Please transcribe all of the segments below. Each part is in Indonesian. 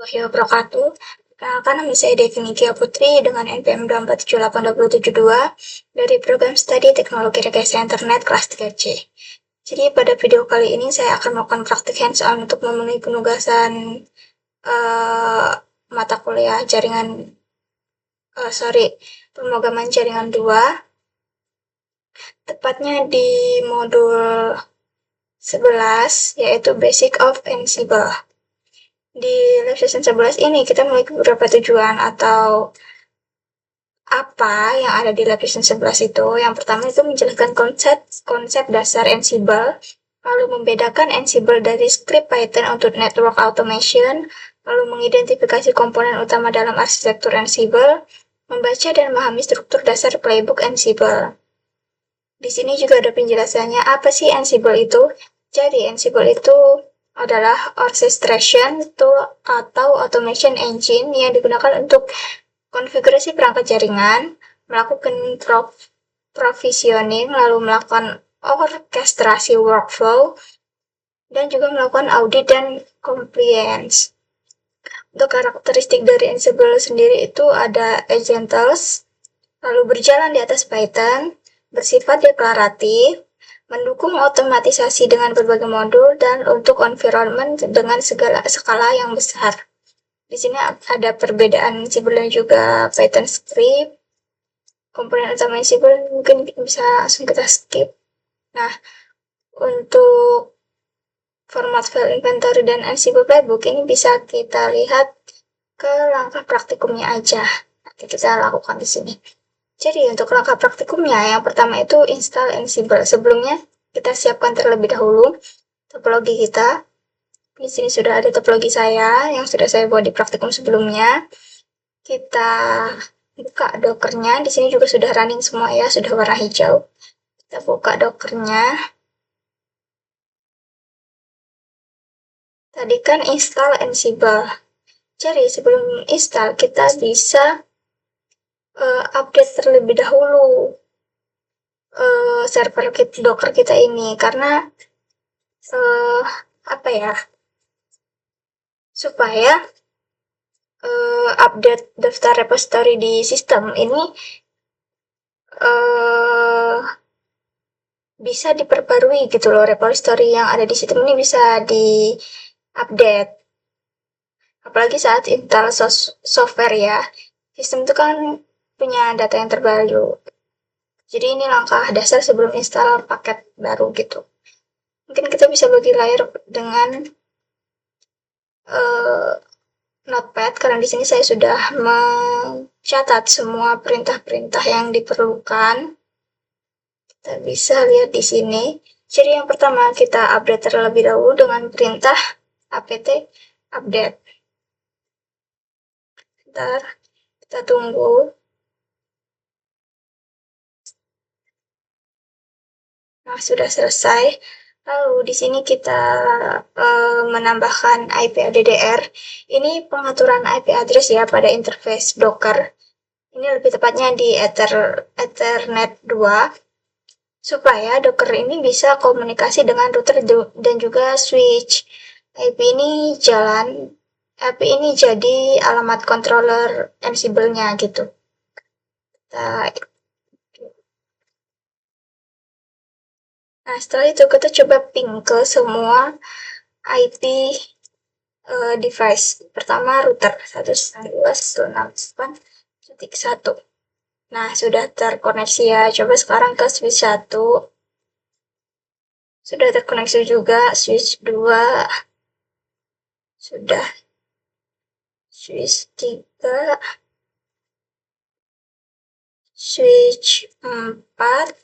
Warahmatullahi wabarakatuh. Perkenalkan, nama saya Devi Tia Putri dengan NPM 2478272 dari program studi Teknologi Rekayasa Internet kelas 3C. Jadi pada video kali ini saya akan melakukan praktik hands-on untuk memenuhi penugasan mata kuliah pemrograman jaringan 2, tepatnya di modul 11, yaitu Basic of Ansible. Di lab session 11 ini kita memiliki beberapa tujuan atau apa yang ada di lab session 11 itu. Yang pertama itu menjelaskan konsep dasar Ansible, lalu membedakan Ansible dari script Python untuk network automation, lalu mengidentifikasi komponen utama dalam arsitektur Ansible, membaca dan memahami struktur dasar playbook Ansible. Di sini juga ada penjelasannya apa sih Ansible itu. Jadi Ansible itu adalah orchestration tool atau automation engine yang digunakan untuk konfigurasi perangkat jaringan, melakukan provisioning, lalu melakukan orkestrasi workflow, dan juga melakukan audit dan compliance. Untuk karakteristik dari Ansible sendiri itu ada agentless, lalu berjalan di atas Python, bersifat deklaratif, mendukung otomatisasi dengan berbagai modul, dan untuk environment dengan skala yang besar. Di sini ada perbedaan Ansible dan juga Python script. Komponen utama Ansible mungkin bisa langsung kita skip. Nah, untuk format file inventory dan Ansible playbook ini bisa kita lihat ke langkah praktikumnya aja. Nanti kita lakukan di sini. Jadi untuk langkah praktikumnya, yang pertama itu install Ansible. Sebelumnya kita siapkan terlebih dahulu topologi kita. Di sini sudah ada topologi saya yang sudah saya buat di praktikum sebelumnya. Kita buka Dockernya. Di sini juga sudah running semua ya, sudah warna hijau. Kita buka Dockernya. Tadi kan install Ansible. Jadi sebelum install kita bisa update terlebih dahulu server Docker kita ini, karena supaya update daftar repository di sistem ini bisa diperbarui gitu loh. Repository yang ada di sistem ini bisa di update, apalagi saat install software ya. Sistem itu kan punya data yang terbaru. Jadi ini langkah dasar sebelum install paket baru gitu. Mungkin kita bisa bagi layer dengan Notepad, karena di sini saya sudah mencatat semua perintah-perintah yang diperlukan. Kita bisa lihat di sini. Jadi yang pertama kita update terlebih dahulu dengan perintah apt update. Bentar, kita tunggu. Nah, sudah selesai. Lalu di sini kita menambahkan IP ADDR. Ini pengaturan IP address ya pada interface Docker. Ini lebih tepatnya di Ethernet 2, supaya Docker ini bisa komunikasi dengan router dan juga switch. IP ini jadi alamat controller Ansible-nya gitu. Nah, setelah itu kita coba ping ke semua IP device. Pertama router 192.168.1. Nah, sudah terkoneksi ya. Coba sekarang ke switch 1. Sudah terkoneksi juga. Switch 2. Sudah. Switch 3. Switch 4.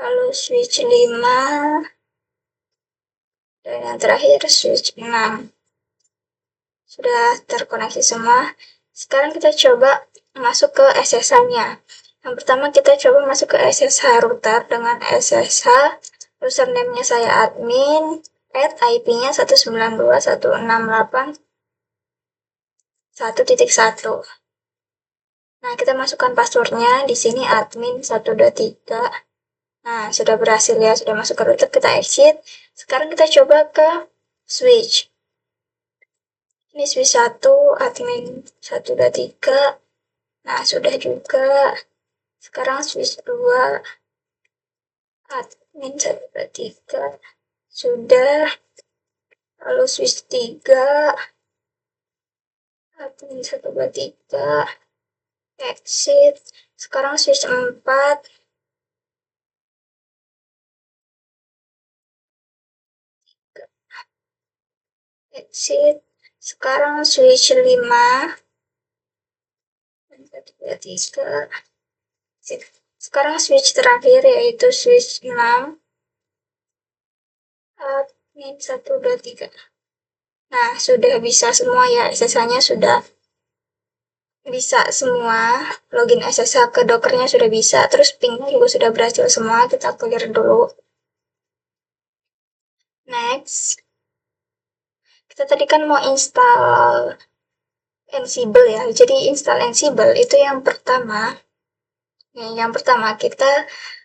Lalu switch 5. Dan yang terakhir switch 6. Sudah terkoneksi semua. Sekarang kita coba masuk ke SSH-nya. Yang pertama kita coba masuk ke SSH router dengan SSH, username-nya saya admin, IP-nya 192.168.1.1. Nah, kita masukkan passwordnya di sini admin 123. Nah, sudah berhasil ya, sudah masuk ke router, kita exit. Sekarang kita coba ke switch. Ini switch 1, admin 1, 2, 3. Nah, sudah juga. Sekarang switch 2, admin 1, 2, 3. Sudah. Lalu switch 3, admin 1, 2, 3. Exit. Sekarang switch 4. Exit. Sekarang switch 5. 1, 2, 3. Exit. Sekarang switch terakhir yaitu switch 6. Admin 1, 2, 3. Nah, sudah bisa semua ya, SSH-nya sudah bisa semua. Login SSH ke Docker-nya sudah bisa, terus ping-nya juga sudah berhasil semua. Kita clear dulu. Next. Kita tadi kan mau install Ansible ya. Jadi install Ansible itu yang pertama. Yang pertama kita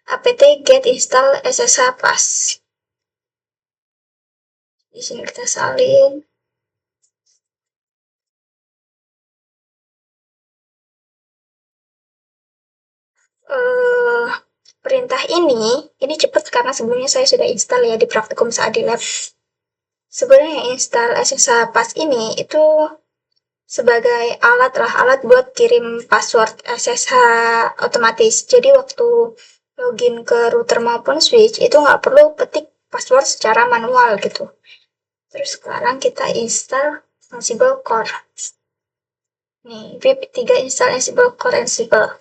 apt get install SSH pas. Di sini kita salin. Perintah ini cepat karena sebelumnya saya sudah install ya di praktikum saat di lab. Sebenarnya install SSH pas ini itu sebagai alat buat kirim password SSH otomatis. Jadi waktu login ke router maupun switch itu nggak perlu ketik password secara manual gitu. Terus sekarang kita install Ansible Core. Nih, pip 3 install Ansible Core Ansible.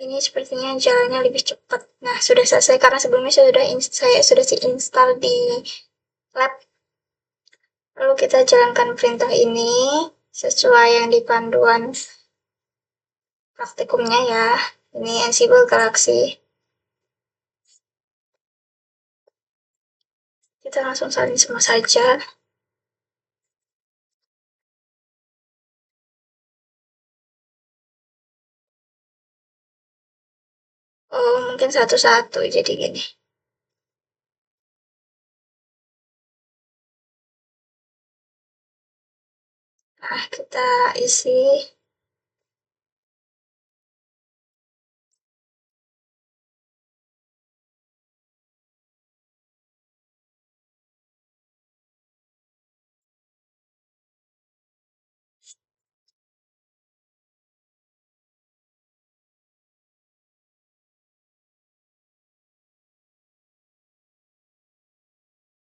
Ini sepertinya jalannya lebih cepat. Nah, sudah selesai karena sebelumnya saya sudah install di lab. Lalu kita jalankan perintah ini sesuai yang di panduan praktikumnya ya. Ini Ansible Galaxy. Kita langsung salin semua saja. Oh, mungkin satu-satu jadi gini. Nah, kita isi.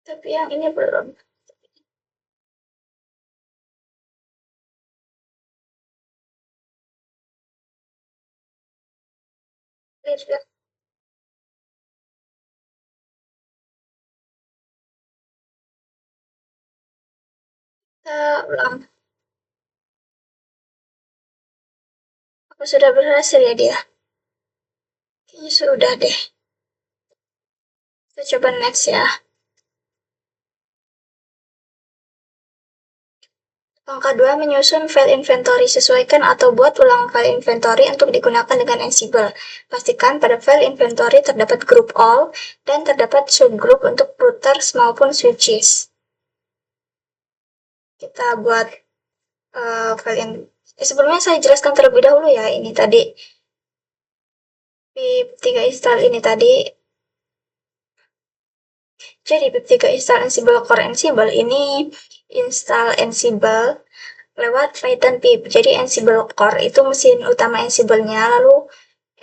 Tapi yang ini belum. Lihat, kita ulang. Apa sudah berhasil ya dia? Kayaknya sudah deh. Kita coba next ya. Langkah 2, menyusun file inventory. Sesuaikan atau buat ulang file inventory untuk digunakan dengan Ansible. Pastikan pada file inventory terdapat group all dan terdapat subgroup untuk routers maupun switches. Kita buat file yang sebelumnya saya jelaskan terlebih dahulu ya. Ini tadi pip 3 install ini tadi. Jadi pip 3 install Ansible Core Ansible ini install Ansible lewat Python pip. Jadi Ansible Core itu mesin utama Ansible-nya, lalu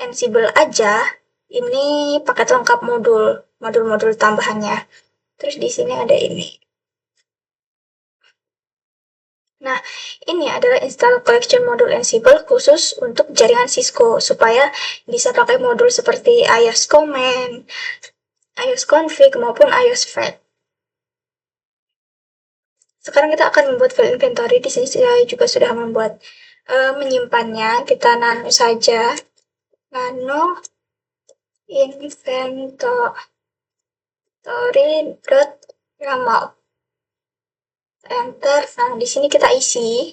Ansible aja ini paket lengkap modul tambahannya. Terus di sini ada ini. Nah, ini adalah install collection modul Ansible khusus untuk jaringan Cisco supaya bisa pakai modul seperti iOS command, iOS config maupun iOS fetch. Sekarang kita akan membuat file inventory. Di sini saya juga sudah membuat menyimpannya. Kita nano saja. Nano inventory.yaml. enter. Nah, di sini kita isi.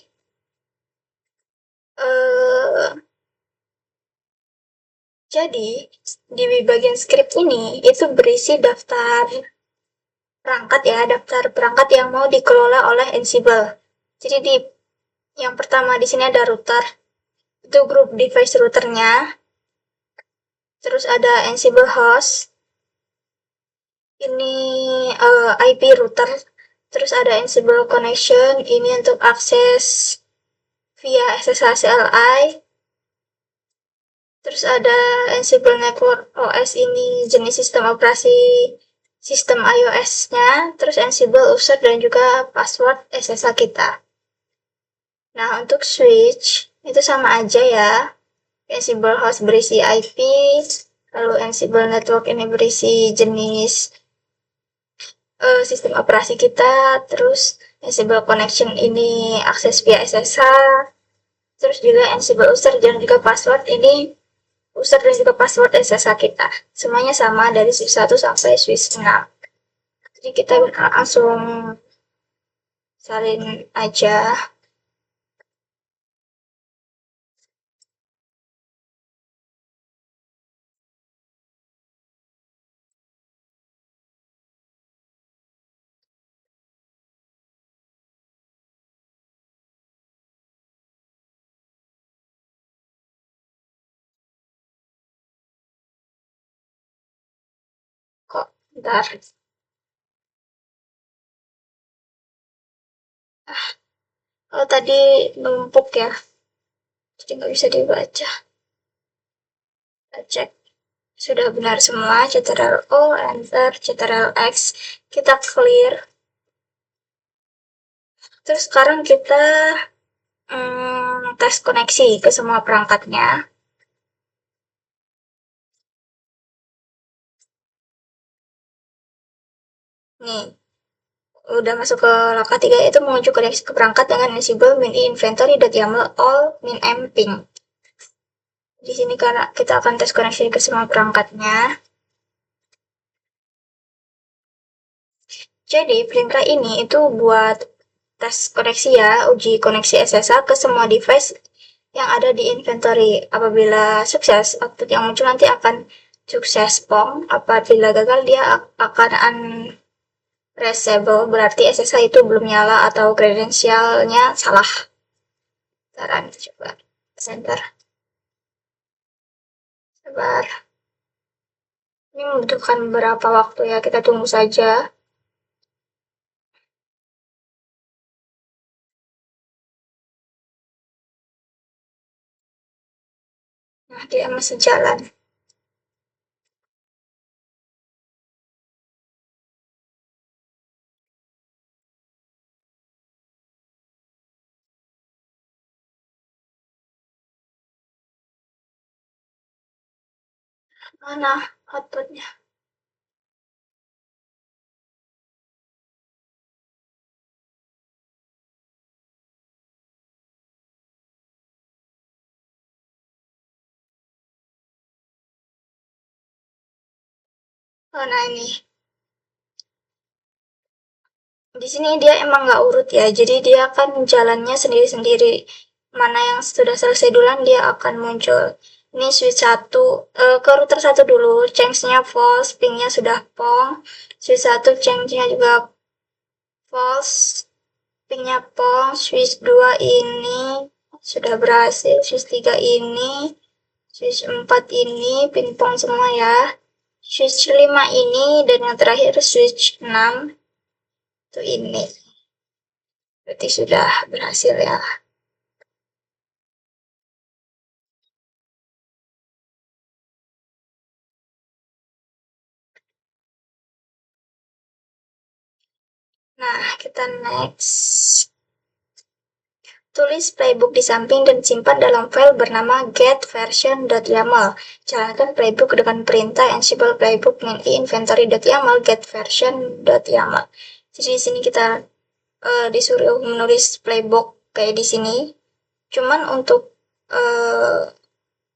Jadi, di bagian script ini, itu berisi daftar perangkat ya, daftar perangkat yang mau dikelola oleh Ansible. Jadi yang pertama di sini ada router, itu grup device routernya. Terus ada Ansible host, ini IP router. Terus ada Ansible connection, ini untuk akses via SSH CLI. Terus ada Ansible Network OS, ini jenis sistem operasi sistem iOS-nya, terus Ansible user dan juga password SSH kita. Nah, untuk switch itu sama aja ya. Ansible host berisi IP, lalu Ansible Network ini berisi jenis sistem operasi kita, terus Ansible Connection ini akses via SSH, terus juga Ansible user dan juga password ini user dan juga password SSH kita. Semuanya sama dari switch 1 sampai switch 6. Jadi kita langsung salin aja. Kok bentar. Oh, tadi numpuk ya. Jadi nggak bisa dibaca. Kita cek. Sudah benar semua. Ctrl O, enter, Ctrl X. Kita clear. Terus sekarang kita tes koneksi ke semua perangkatnya. Nih, udah masuk ke langkah 3, itu mengunci koneksi ke perangkat dengan Ansible min inventory.yaml all min mping. Di sini karena kita akan tes koneksi ke semua perangkatnya. Jadi perintah ini itu buat tes koneksi ya, uji koneksi SSH ke semua device yang ada di inventory. Apabila sukses, output yang muncul nanti akan sukses PONG. Apabila gagal, dia akan unreachable, berarti SSH itu belum nyala atau kredensialnya salah. Sekarang coba center. Sabar. Ini membutuhkan beberapa waktu ya, kita tunggu saja. Nah, dia masih jalan. Mana outputnya? Oh, nah ini. Di sini dia emang nggak urut ya, jadi dia akan jalannya sendiri-sendiri. Mana yang sudah selesai duluan dia akan muncul. Ini switch 1, ke router 1 dulu, change-nya false, ping-nya sudah pong. Switch 1 change-nya juga false, ping-nya pong. Switch 2 ini sudah berhasil, switch 3 ini, switch 4 ini, ping pong semua ya. Switch 5 ini, dan yang terakhir switch 6 itu ini. Berarti sudah berhasil ya. Nah, kita next. Tulis playbook di samping dan simpan dalam file bernama getVersion.yaml. Jalankan playbook dengan perintah Ansible playbook min inventory.yaml getVersion.yaml. Jadi di sini kita disuruh menulis playbook kayak di sini. Cuman untuk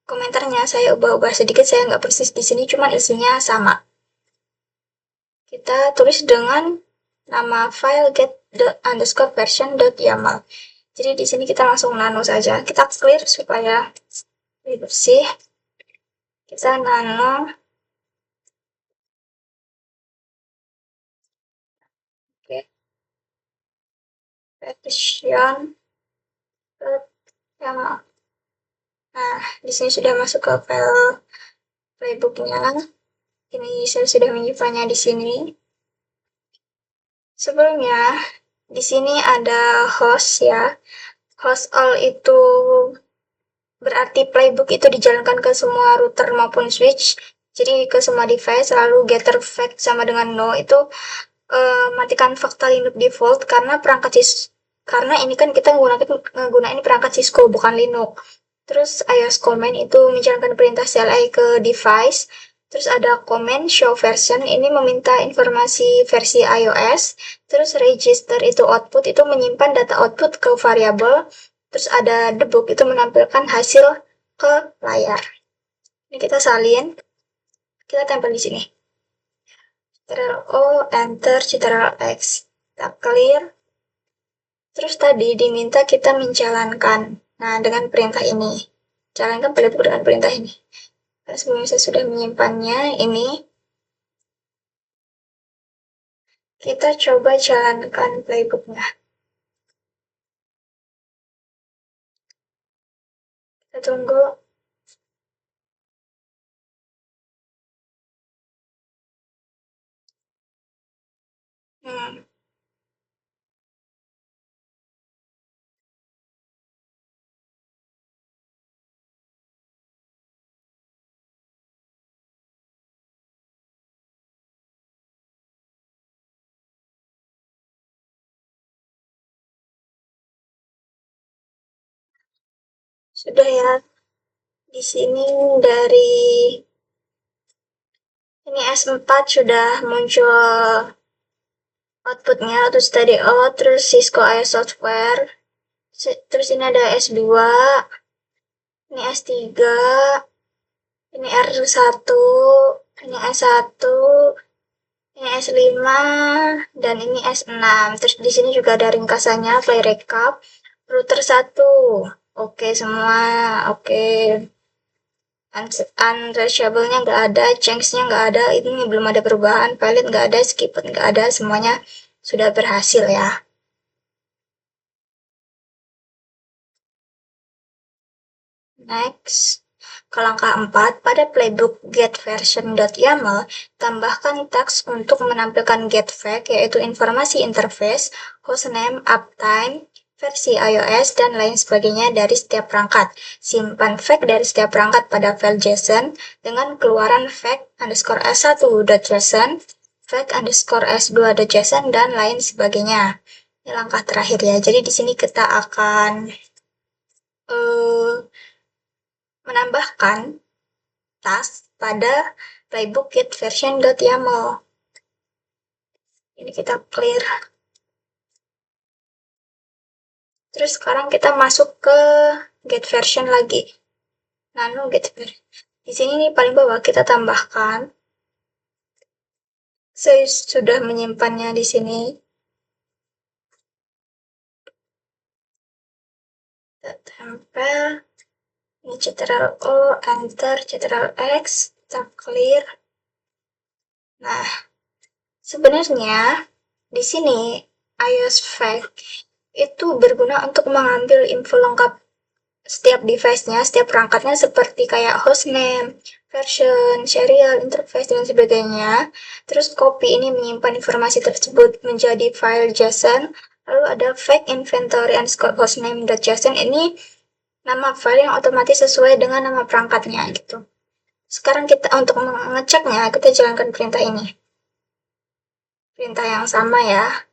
komentarnya saya ubah-ubah sedikit, saya nggak persis di sini, cuman isinya sama. Kita tulis dengan nama file underscore version dot yaml. Jadi di sini kita langsung nano saja. Kita clear supaya lebih bersih. Kita nano. Oke. Version dot yaml. Nah, di sini sudah masuk ke file playbooknya. Ini saya sudah menyimpannya di sini. Sebelumnya, di sini ada host ya. Host all itu berarti playbook itu dijalankan ke semua router maupun switch. Jadi ke semua device, lalu getter fact sama dengan no itu matikan fakta Linux default karena ini kan kita menggunakan perangkat Cisco bukan Linux. Terus iOS command itu menjalankan perintah CLI ke device. Terus ada command show version ini meminta informasi versi iOS. Terus register itu output itu menyimpan data output ke variabel. Terus ada debug itu menampilkan hasil ke layar. Ini kita salin, kita tempel di sini. Ctrl O, Enter, Ctrl X. Kita clear. Terus tadi diminta kita menjalankan. Nah, dengan perintah ini. Jalankan playbook dengan perintah ini. Karena sebelumnya saya sudah menyimpannya, ini. Kita coba jalankan playbooknya. Kita tunggu. Hmm, sudah ya. Di sini dari ini S4 sudah muncul outputnya, terus tadi terus Cisco IS Software, terus ini ada S2, ini S3, ini R1, ini S1, ini S5, dan ini S6. Terus di sini juga ada ringkasannya, play recap, router 1. Oke semua, oke. Unreachable-nya nggak ada, change-nya nggak ada, ini belum ada perubahan, valid nggak ada, skip nggak ada, semuanya sudah berhasil ya. Next, ke langkah 4, pada playbook getVersion.yaml, tambahkan teks untuk menampilkan getFact, yaitu informasi interface, hostname, uptime, versi iOS, dan lain sebagainya dari setiap perangkat. Simpan fact dari setiap perangkat pada file JSON dengan keluaran fact underscore s1.json, fact underscore s2.json, dan lain sebagainya. Ini langkah terakhir ya. Jadi di sini kita akan menambahkan task pada playbook getVersion.yaml. Ini kita clear. Terus sekarang kita masuk ke getVersion lagi. Nano getVersion. Di sini nih paling bawah kita tambahkan. Saya sudah menyimpannya di sini. Kita tempel. Ini Ctrl O, Enter, Ctrl X, kita clear. Nah, sebenarnya di sini iOS Fact itu berguna untuk mengambil info lengkap setiap device-nya, setiap perangkatnya seperti kayak hostname, version, serial, interface, dan sebagainya. Terus copy ini menyimpan informasi tersebut menjadi file JSON. Lalu ada fact inventory underscore hostname.json, ini nama file yang otomatis sesuai dengan nama perangkatnya gitu. Sekarang kita untuk mengeceknya, kita jalankan perintah ini. Perintah yang sama ya.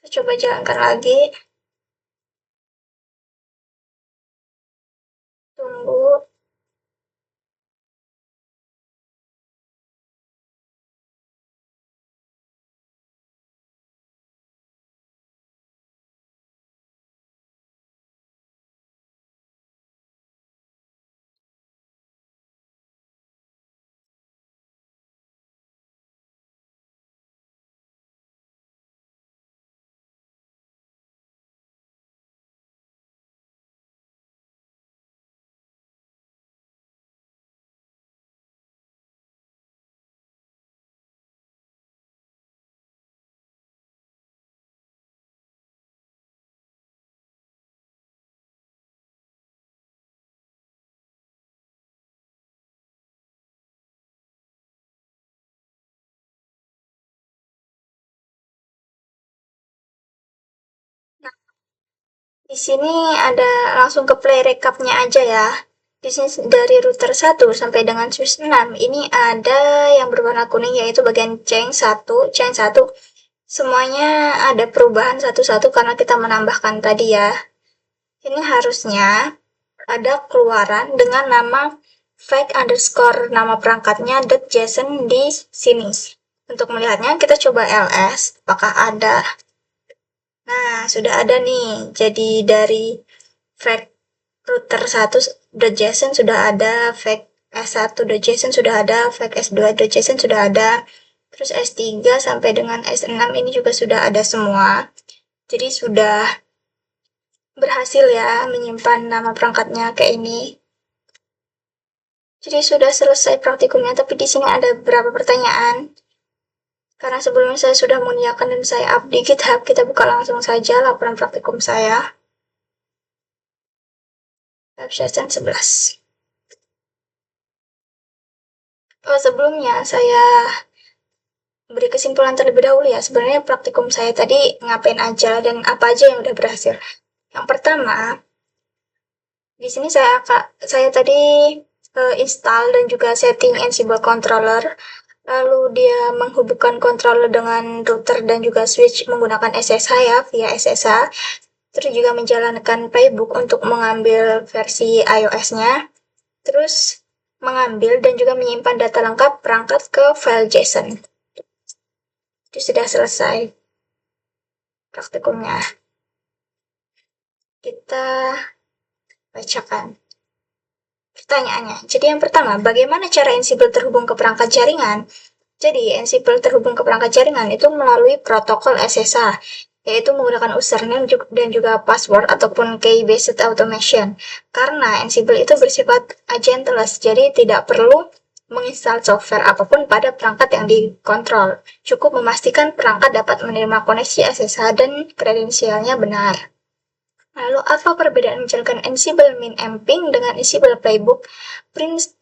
Kita coba jalankan lagi. Tunggu. Di sini ada langsung ke play recapnya aja ya. Di sini dari router 1 sampai dengan switch 6 ini ada yang berwarna kuning yaitu bagian chain 1. Semuanya ada perubahan satu-satu karena kita menambahkan tadi ya. Ini harusnya ada keluaran dengan nama fake underscore nama perangkatnya .json di sini. Untuk melihatnya kita coba ls, apakah ada. Nah, sudah ada nih. Jadi dari fake router 1.json sudah ada, fake S1.json sudah ada, fake S2.json sudah ada, terus S3 sampai dengan S6 ini juga sudah ada semua. Jadi sudah berhasil ya menyimpan nama perangkatnya kayak ini. Jadi sudah selesai praktikumnya, tapi di sini ada beberapa pertanyaan. Karena sebelumnya saya sudah menyiapkan dan saya up di GitHub, kita buka langsung saja laporan praktikum saya. Web session 11. Oh, sebelumnya saya beri kesimpulan terlebih dahulu ya. Sebenarnya praktikum saya tadi ngapain aja dan apa aja yang udah berhasil. Yang pertama, di sini saya tadi install dan juga setting Ansible controller. Lalu dia menghubungkan controller dengan router dan juga switch menggunakan SSH ya, via SSH. Terus juga menjalankan playbook untuk mengambil versi iOS-nya. Terus mengambil dan juga menyimpan data lengkap perangkat ke file JSON. Itu sudah selesai praktikumnya. Kita bacakan pertanyaannya. Jadi yang pertama, bagaimana cara Ansible terhubung ke perangkat jaringan? Jadi Ansible terhubung ke perangkat jaringan itu melalui protokol SSH, yaitu menggunakan username dan juga password ataupun key-based automation. Karena Ansible itu bersifat agentless, jadi tidak perlu menginstal software apapun pada perangkat yang dikontrol. Cukup memastikan perangkat dapat menerima koneksi SSH dan kredensialnya benar. Lalu apa perbedaan menjalankan Ansible min amping dengan Ansible playbook?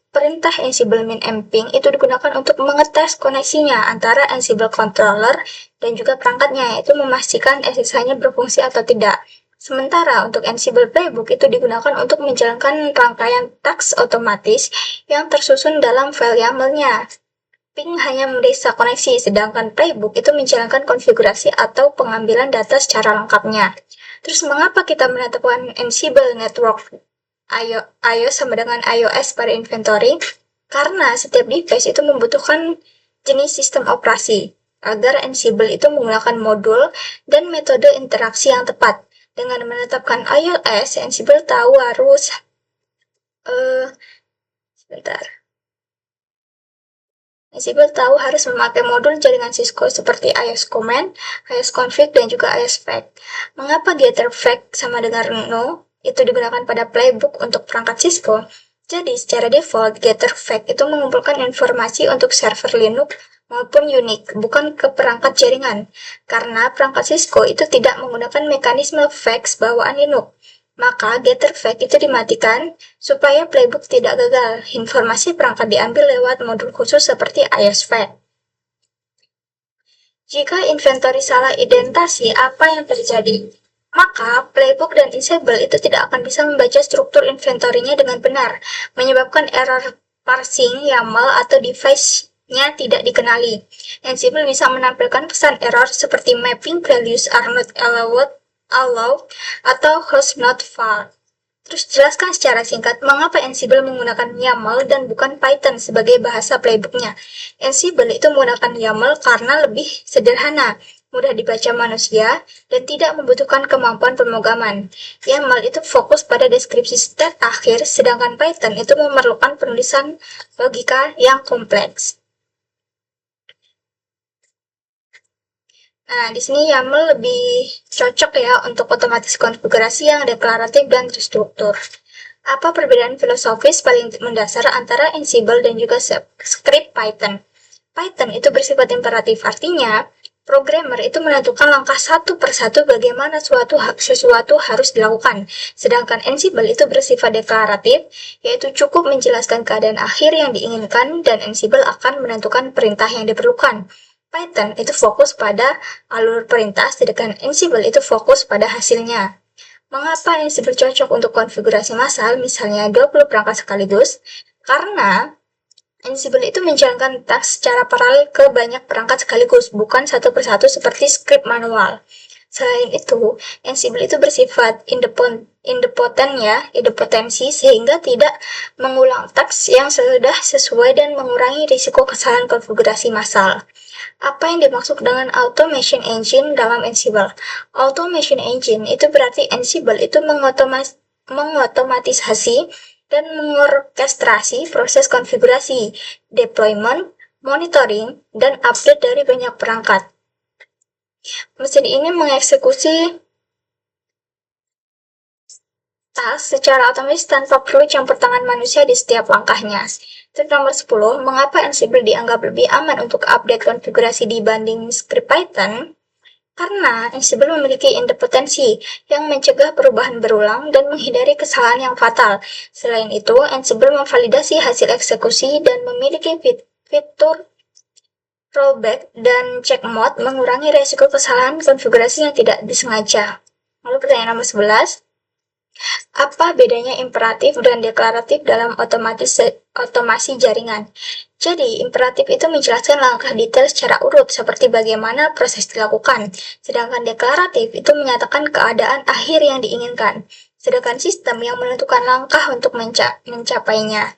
Perintah Ansible min amping itu digunakan untuk mengetes koneksinya antara Ansible controller dan juga perangkatnya, yaitu memastikan SSH-nya berfungsi atau tidak. Sementara untuk Ansible playbook itu digunakan untuk menjalankan rangkaian task otomatis yang tersusun dalam file YAML-nya. Ping hanya memeriksa koneksi, sedangkan playbook itu menjalankan konfigurasi atau pengambilan data secara lengkapnya. Terus mengapa kita menetapkan Ansible Network iOS sama dengan iOS pada inventory? Karena setiap device itu membutuhkan jenis sistem operasi, agar Ansible itu menggunakan modul dan metode interaksi yang tepat. Dengan menetapkan iOS, Ansible tahu harus Ansible tahu harus memakai modul jaringan Cisco seperti iOS Command, iOS Config, dan juga iOS Fact. Mengapa getter fact sama dengan no itu digunakan pada playbook untuk perangkat Cisco? Jadi secara default, getter fact itu mengumpulkan informasi untuk server Linux maupun Unix, bukan ke perangkat jaringan. Karena perangkat Cisco itu tidak menggunakan mekanisme fact bawaan Linux. Maka getter fact itu dimatikan supaya playbook tidak gagal. Informasi perangkat diambil lewat modul khusus seperti iOS fact. Jika inventory salah identasi, apa yang terjadi? Maka playbook dan Ansible itu tidak akan bisa membaca struktur inventory-nya dengan benar, menyebabkan error parsing YAML atau device-nya tidak dikenali. Ansible bisa menampilkan pesan error seperti mapping values are not allowed atau host not found. Terus jelaskan secara singkat mengapa Ansible menggunakan YAML dan bukan Python sebagai bahasa playbooknya. Ansible itu menggunakan YAML karena lebih sederhana, mudah dibaca manusia, dan tidak membutuhkan kemampuan pemrograman. YAML itu fokus pada deskripsi state akhir, sedangkan Python itu memerlukan penulisan logika yang kompleks. Nah, di sini YAML lebih cocok ya untuk otomatis konfigurasi yang deklaratif dan terstruktur. Apa perbedaan filosofis paling mendasar antara Ansible dan juga script Python? Python itu bersifat imperatif, artinya programmer itu menentukan langkah satu persatu bagaimana sesuatu harus dilakukan. Sedangkan Ansible itu bersifat deklaratif, yaitu cukup menjelaskan keadaan akhir yang diinginkan dan Ansible akan menentukan perintah yang diperlukan. Python itu fokus pada alur perintah, sedangkan Ansible itu fokus pada hasilnya. Mengapa Ansible cocok untuk konfigurasi massal, misalnya 20 perangkat sekaligus? Karena Ansible itu menjalankan task secara paralel ke banyak perangkat sekaligus, bukan satu persatu seperti script manual. Selain itu, Ansible itu bersifat idempotensi sehingga tidak mengulang teks yang sudah sesuai dan mengurangi risiko kesalahan konfigurasi massal. Apa yang dimaksud dengan automation engine dalam Ansible? Automation engine itu berarti Ansible itu mengotomatisasi dan mengorkestrasi proses konfigurasi, deployment, monitoring, dan update dari banyak perangkat. Mesin ini mengeksekusi task secara otomatis tanpa perlu campur tangan manusia di setiap langkahnya. Tip nomor 10, mengapa Ansible dianggap lebih aman untuk update konfigurasi dibanding script Python? Karena Ansible memiliki independensi yang mencegah perubahan berulang dan menghindari kesalahan yang fatal. Selain itu, Ansible memvalidasi hasil eksekusi dan memiliki fitur rollback dan check mode mengurangi resiko kesalahan konfigurasi yang tidak disengaja. Lalu pertanyaan nomor 11, apa bedanya imperatif dan deklaratif dalam otomasi jaringan? Jadi, imperatif itu menjelaskan langkah detail secara urut seperti bagaimana proses dilakukan, sedangkan deklaratif itu menyatakan keadaan akhir yang diinginkan, sedangkan sistem yang menentukan langkah untuk mencapainya.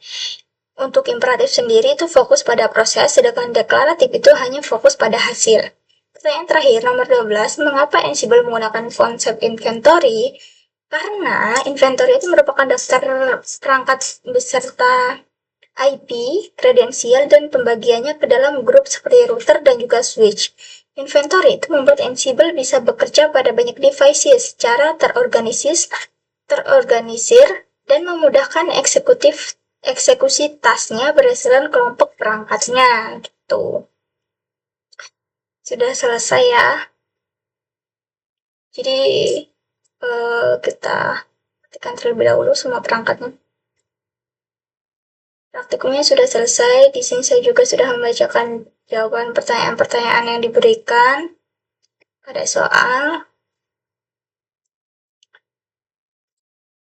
Untuk imperatif sendiri itu fokus pada proses, sedangkan deklaratif itu hanya fokus pada hasil. Pertanyaan terakhir, nomor 12, mengapa Ansible menggunakan konsep inventory? Karena inventory itu merupakan daftar perangkat beserta IP, kredensial, dan pembagiannya ke dalam grup seperti router dan juga switch. Inventory itu membuat Ansible bisa bekerja pada banyak devices secara terorganisir dan memudahkan eksekusi tasnya berdasarkan kelompok perangkatnya gitu. Sudah selesai ya. Jadi kita ketikkan terlebih dahulu semua perangkatnya. Praktikumnya sudah selesai. Di sini saya juga sudah membacakan jawaban pertanyaan-pertanyaan yang diberikan pada soal.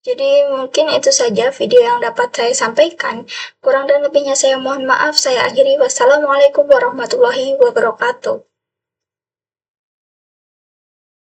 Jadi mungkin itu saja video yang dapat saya sampaikan. Kurang dan lebihnya saya mohon maaf. Saya akhiri. Wassalamualaikum warahmatullahi wabarakatuh.